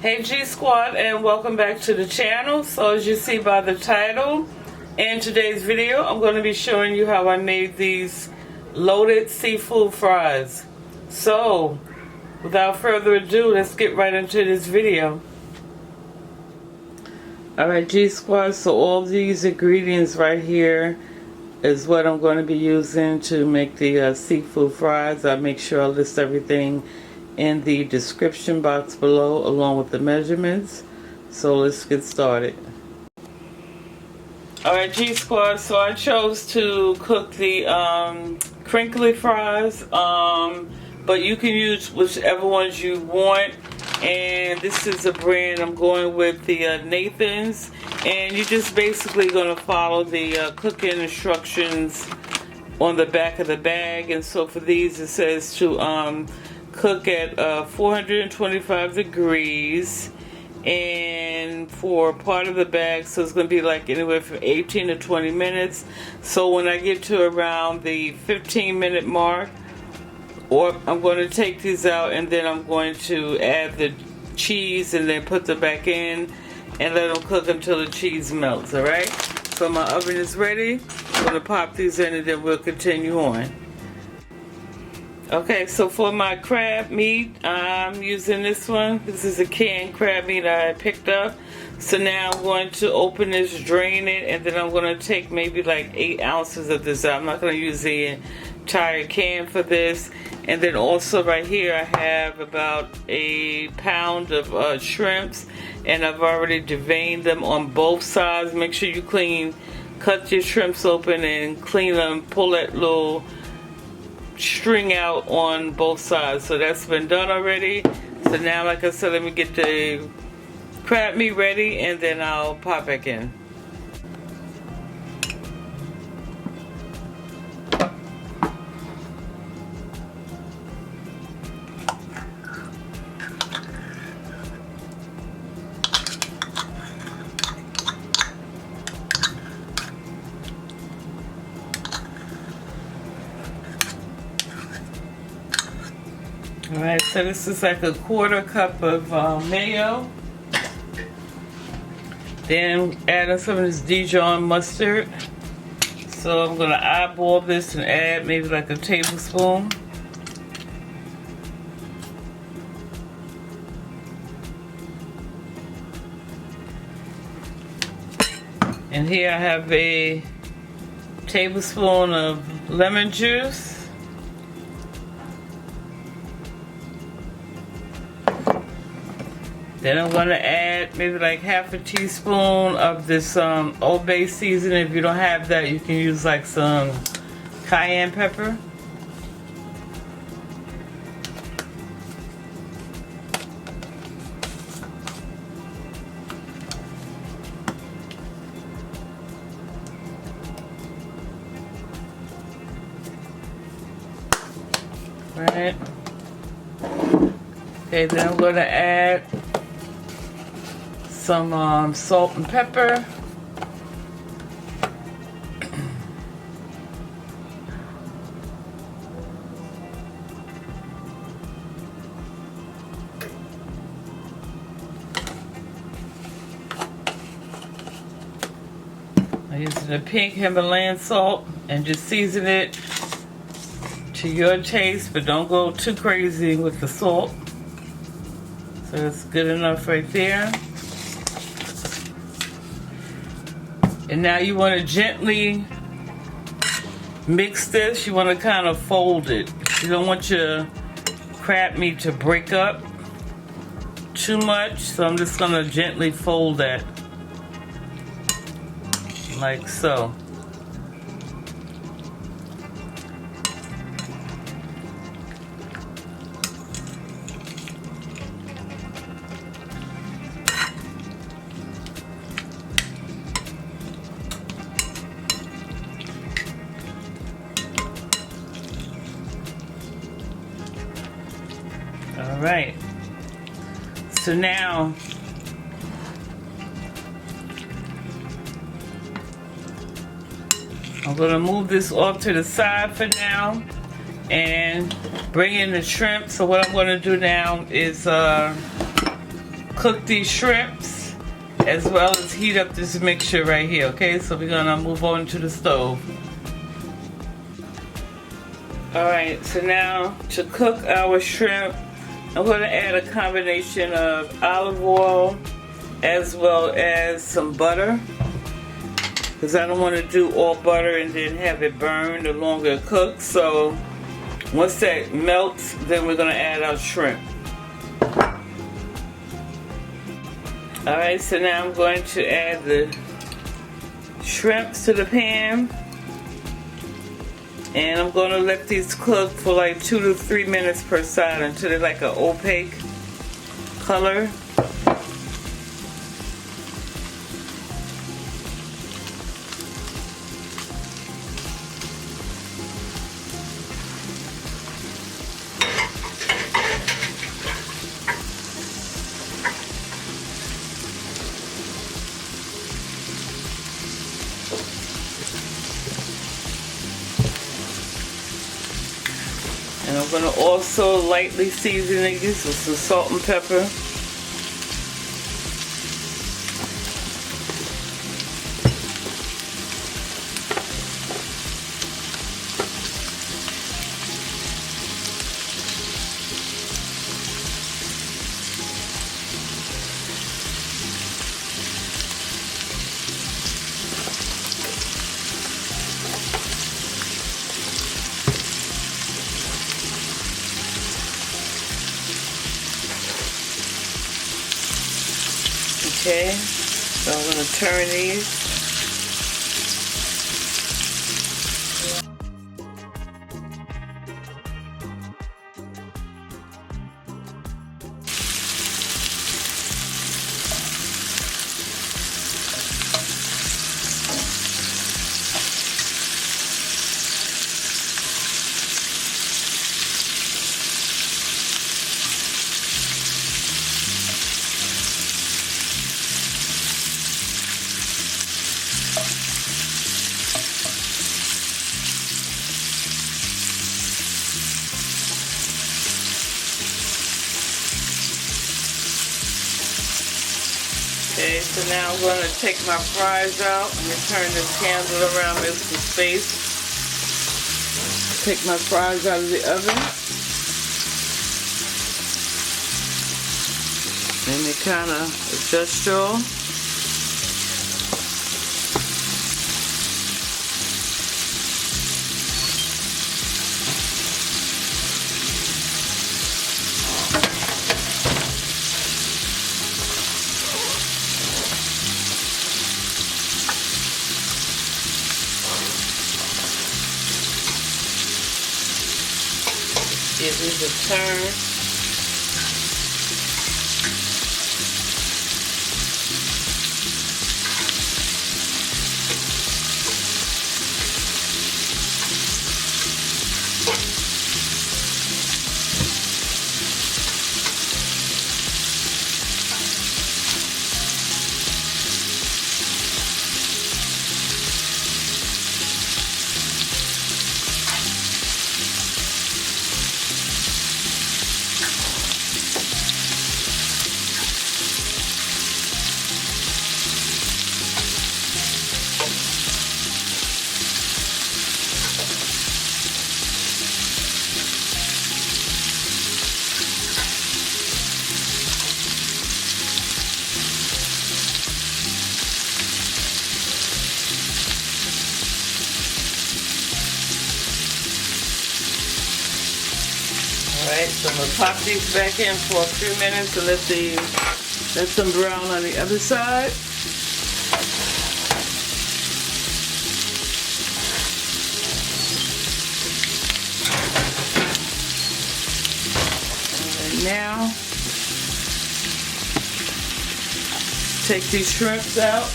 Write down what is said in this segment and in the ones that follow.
Hey G Squad, and welcome back to the channel. So as you see by the title, in today's video I'm going to be showing you how I made these loaded seafood fries. So without further ado, let's get right into this video. Alright G Squad, so all these ingredients right here is what I'm going to be using to make the seafood fries. I make sure I list everything in the description box below along with the measurements. So let's get started. Alright G Squad, so I chose to cook the crinkly fries, but you can use whichever ones you want. And this is a brand I'm going with, the Nathan's, and you're just basically going to follow the cooking instructions on the back of the bag. And so for these it says to cook at 425 degrees, and for part of the bag, so it's going to be like anywhere from 18 to 20 minutes. So when I get to around the 15-minute mark, or I'm going to take these out and then I'm going to add the cheese and then put them back in and let them cook until the cheese melts. Alright, so my oven is ready. I'm going to pop these in and then we'll continue on. Okay, so for my crab meat, I'm using this one. This is a canned crab meat I picked up. So now I'm going to open this, drain it, and then I'm going to take maybe like 8 ounces of this out. I'm not going to use the entire can for this. And then also right here I have about a pound of shrimps, and I've already deveined them on both sides. Make sure you cut your shrimps open and clean them, pull that little string out on both sides. So that's been done already. So now, like I said, let me get the crab meat ready and then I'll pop back in. Alright, so this is like a 1/4 cup of mayo. Then adding some of this Dijon mustard. So I'm going to eyeball this and add maybe like a tablespoon. And here I have a tablespoon of lemon juice. Then I'm going to add maybe like 1/2 teaspoon of this Old Bay seasoning. If you don't have that, you can use like some cayenne pepper. Right. Okay, then I'm going to add some salt and pepper. I'm using the pink Himalayan salt, and just season it to your taste, but don't go too crazy with the salt. So that's good enough right there. And now you want to gently mix this. You want to kind of fold it. You don't want your crab meat to break up too much. So I'm just going to gently fold that. Like so. Alright, so now I'm going to move this off to the side for now and bring in the shrimp. So what I'm going to do now is cook these shrimps as well as heat up this mixture right here, okay? So we're gonna move on to the stove. Alright, so now to cook our shrimp, I'm gonna add a combination of olive oil as well as some butter, because I don't want to do all butter and then have it burn the longer it cooks. So once that melts, then we're gonna add our shrimp. Alright, so now I'm going to add the shrimps to the pan, and I'm going to let these cook for like 2 to 3 minutes per side until they're like an opaque color. And I'm going to also lightly season these with some salt and pepper. Okay, so I'm going to turn these. Okay, so now I'm going to take my fries out. I'm going to turn this handle around, make some space. Take my fries out of the oven. And they kind of adjust y'all. Give these a turn. Alright, so I'm going to pop these back in for a few minutes and let them brown on the other side. And now, take these shrimps out.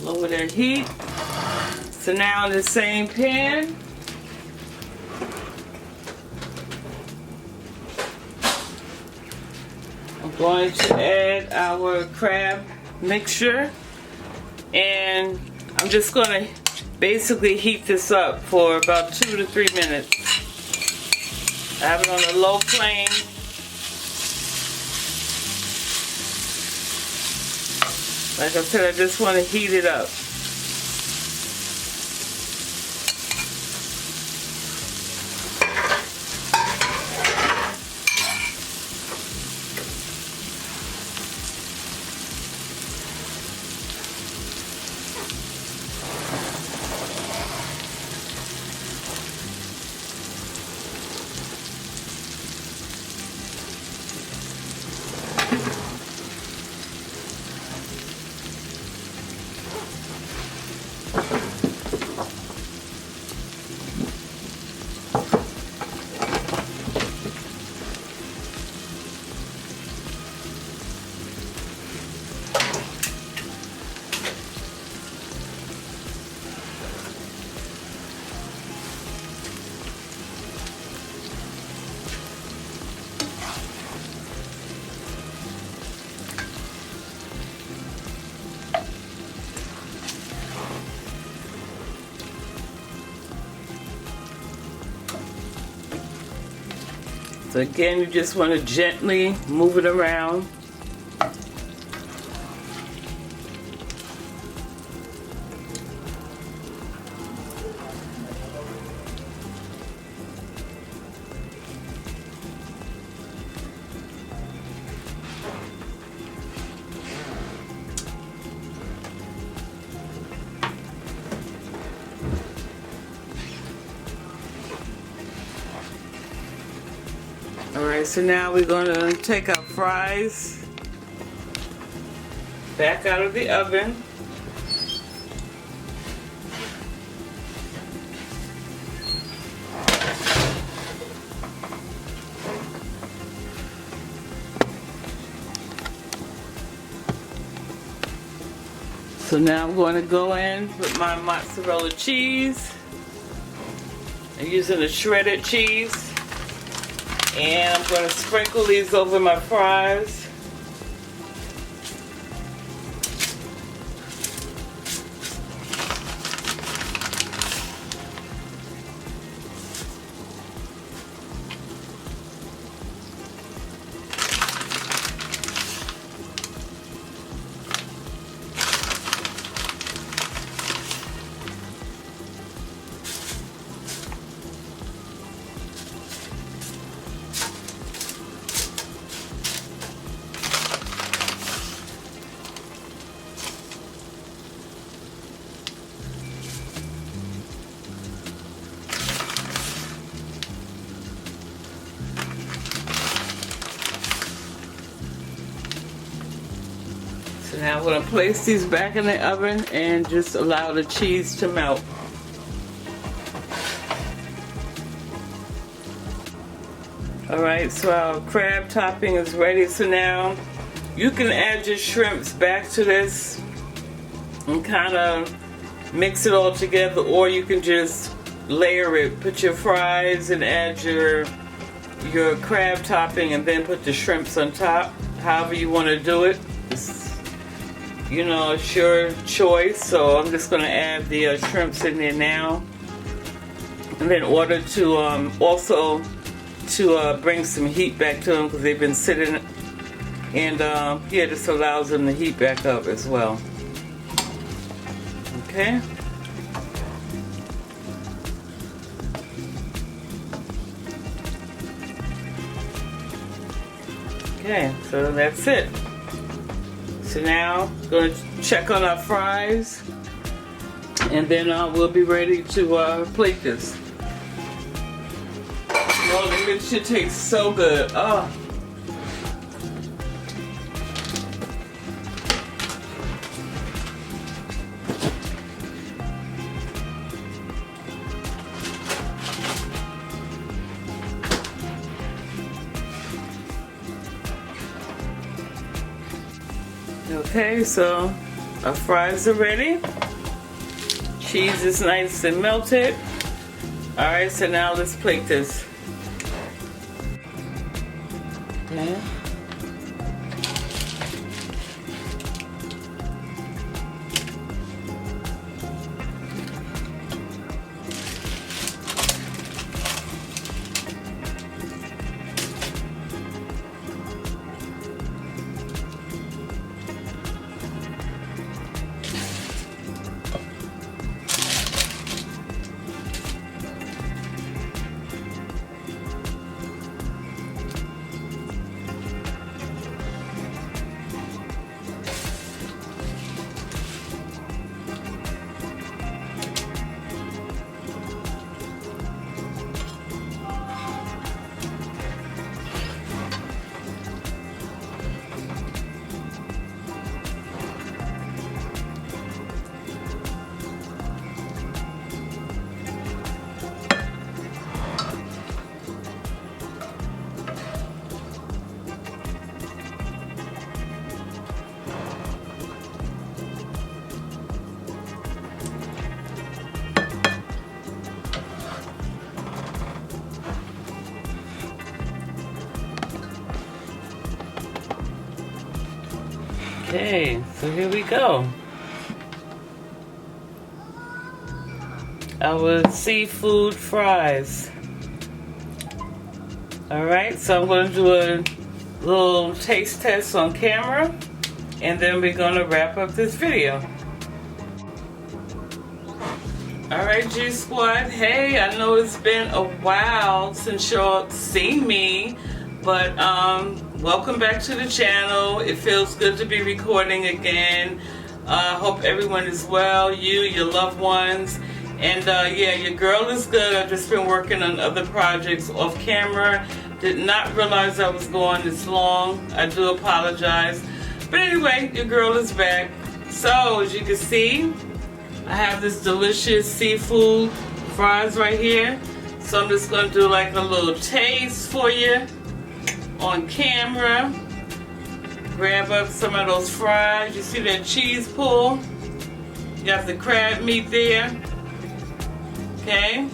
Lower that heat. So now in the same pan, I'm going to add our crab mixture, and I'm just going to basically heat this up for about 2 to 3 minutes. I have it on a low flame. Like I said, I just want to heat it up. So again, you just want to gently move it around. Alright, so now we're going to take our fries back out of the oven. So now I'm going to go in with my mozzarella cheese. I'm using a shredded cheese. And I'm going to sprinkle these over my fries. So now I'm going to place these back in the oven and just allow the cheese to melt. Alright, so our crab topping is ready. So now you can add your shrimps back to this and kind of mix it all together, or you can just layer it, put your fries and add your crab topping and then put the shrimps on top. However you want to do it. You know, it's your choice. So I'm just going to add the shrimps in there now. And then order to also to bring some heat back to them because they've been sitting. And yeah, this allows them to heat back up as well. Okay. Okay, so that's it. So now, going to check on our fries, and then we'll be ready to plate this. Oh, this shit tastes so good. Oh. Okay, so Our fries are ready. Cheese is nice and melted. Alright, so now let's plate this. Okay. Okay, so here we go. Our seafood fries. Alright, so I'm going to do a little taste test on camera, and then we're going to wrap up this video. Alright, G Squad, hey, I know it's been a while since y'all seen me, but welcome back to the channel. It feels good to be recording again. Hope everyone is well, you, your loved ones. And yeah, your girl is good. I've just been working on other projects off camera. Did not realize I was going this long. I do apologize. But anyway, your girl is back. So as you can see, I have this delicious seafood fries right here. So I'm just going to do like a little taste for you on camera. Grab up some of those fries. You see that cheese pull? You got the crab meat there. Okay.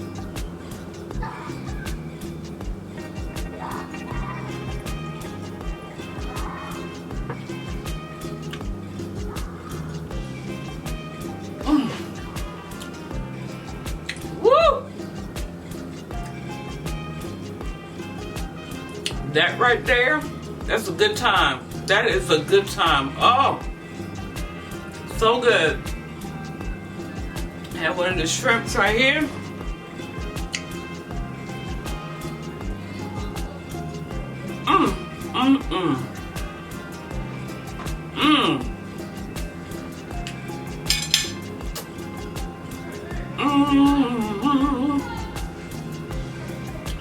Woo! That right there, that's a good time. That is a good time. Oh, so good. I have one of the shrimps right here.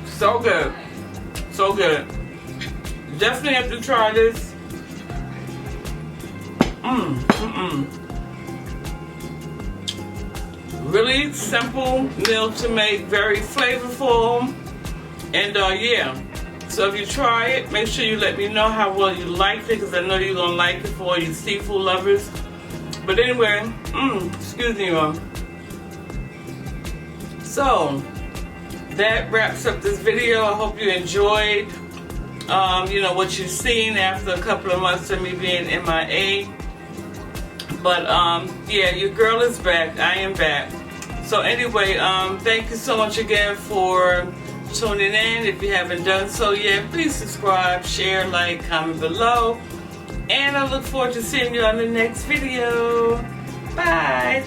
So good. So good. Definitely have to try this. Really simple meal to make, very flavorful, and yeah. So if you try it, make sure you let me know how well you liked it, because I know you're gonna like it for all you seafood lovers. But anyway, excuse me, y'all. So that wraps up this video. I hope you enjoyed, you know, what you've seen after a couple of months of me being MIA. But yeah, your girl is back. I am back. So anyway, thank you so much again for tuning in. If you haven't done so yet, please subscribe, share, like, comment below. And I look forward to seeing you on the next video. Bye.